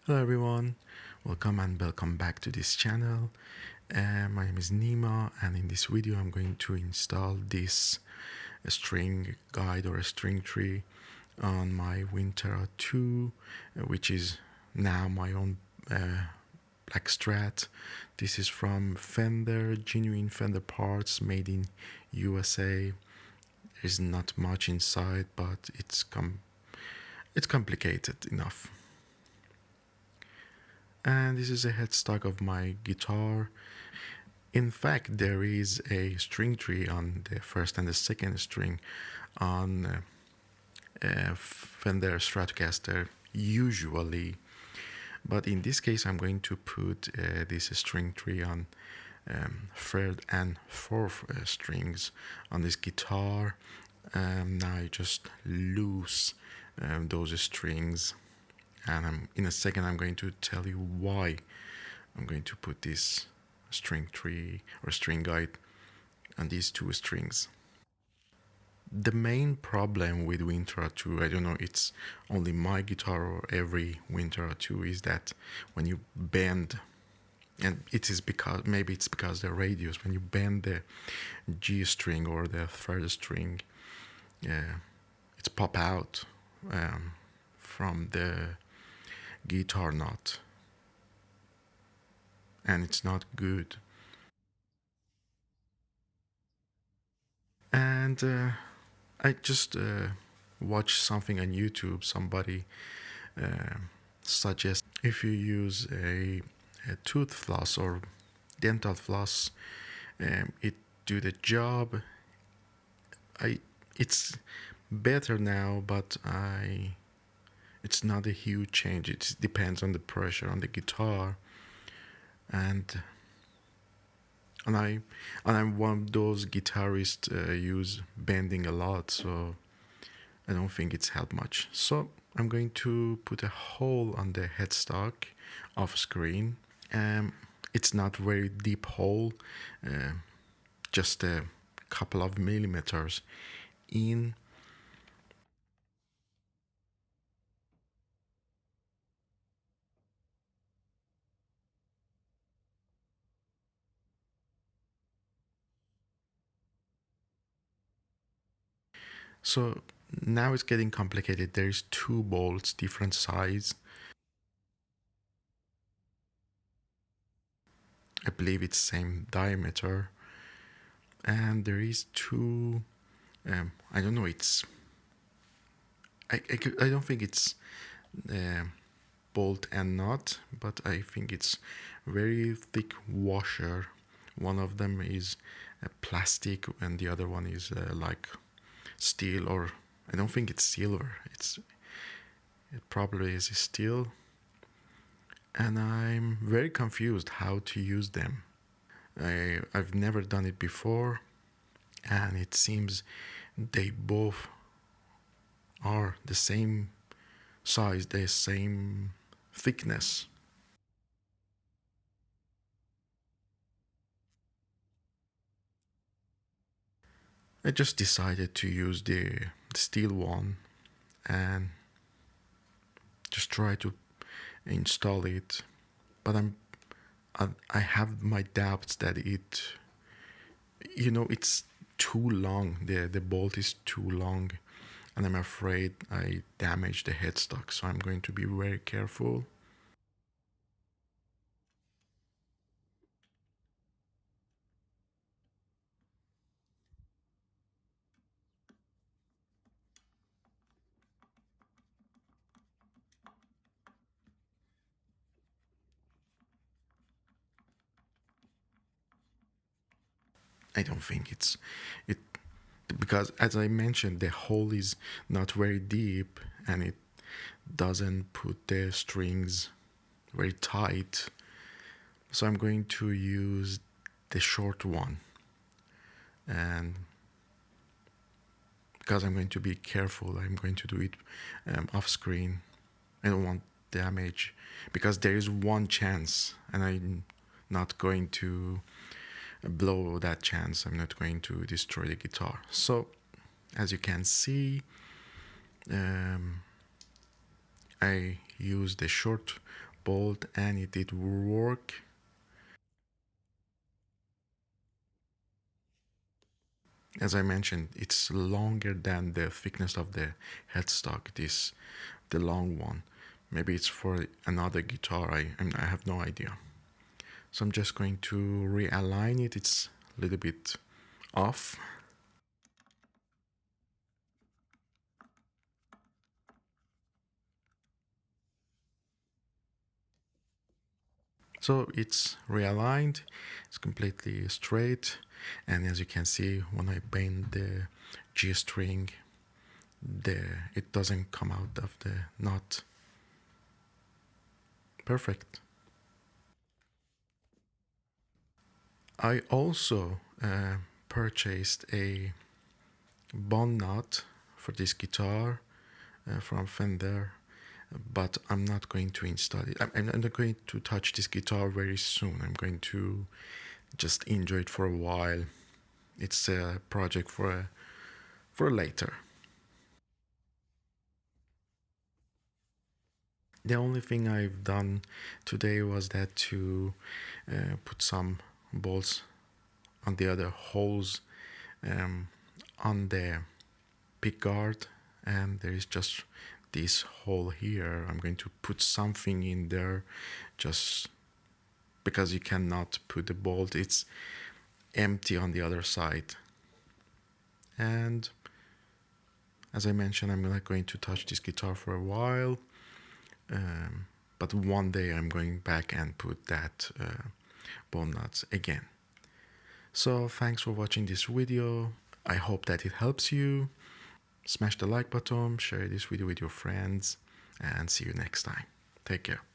Hello everyone, welcome back to this channel. My name is Nima, and in this video I'm going to install this string guide or a string tree on my Vintera 2, which is now my own black Strat. This is from Fender, genuine Fender parts made in USA. There's not much inside, but it's complicated enough. And this is a headstock of my guitar. In fact, there is a string tree on the first and the second string on Fender Stratocaster usually, but in this case I'm going to put this string tree on third and fourth strings on this guitar. Now I just loose those strings, and in a second I'm going to tell you why I'm going to put this string tree or string guide on these two strings. The main problem with Vintera 2, I don't know, it's only my guitar or every Vintera 2, is that when you bend, and it is because maybe it's because the radius, when you bend the G string or the third string, it's pop out from the guitar nut, and it's not good. And I just watched something on YouTube. Somebody suggests if you use a tooth floss or dental floss, it do the job. It's better now, but it's not a huge change. It depends on the pressure on the guitar, and and I and I'm one of those guitarists use bending a lot, so I don't think it's helped much. So I'm going to put a hole on the headstock off screen. It's not very deep hole, uh, just a couple of millimeters in. So now it's getting complicated. There's two bolts, different size. I believe it's same diameter, and there is two. I don't know. I don't think it's uh, bolt and nut, but I think it's very thick washer. One of them is plastic, and the other one is like steel, or I don't think it's silver. It probably is steel, and I'm very confused how to use them. I've never done it before, and it seems they both are the same size, the same thickness. I just decided to use the steel one and just try to install it, but I have my doubts that it's too long. The bolt is too long, and I'm afraid I damage the headstock, so I'm going to be very careful. I don't think it because, as I mentioned, the hole is not very deep, and it doesn't put the strings very tight. So I'm going to use the short one, and because I'm going to be careful, I'm going to do it off screen. I don't want damage, because there is one chance, and I'm not going to blow that chance. I'm not going to destroy the guitar. So as you can see, I use the short bolt and it did work. As I mentioned, it's longer than the thickness of the headstock, this the long one. Maybe it's for another guitar, I have no idea. So I'm just going to realign it. It's a little bit off. So it's realigned, it's completely straight, and as you can see, when I bend the G string, it doesn't come out of the knot. Perfect. I also purchased a bond knot for this guitar from Fender, but I'm not going to install it. I'm not going to touch this guitar very soon. I'm going to just enjoy it for a while. It's a project for later. The only thing I've done today was that to put some bolts on the other holes um, on the pick guard, and there is just this hole here. I'm going to put something in there just because you cannot put the bolt, it's empty on the other side. And as I mentioned, I'm not going to touch this guitar for a while, but one day I'm going back and put that bone nuts again. So thanks for watching this video. I hope that it helps you. Smash the like button, share this video with your friends, and see you next time. Take care.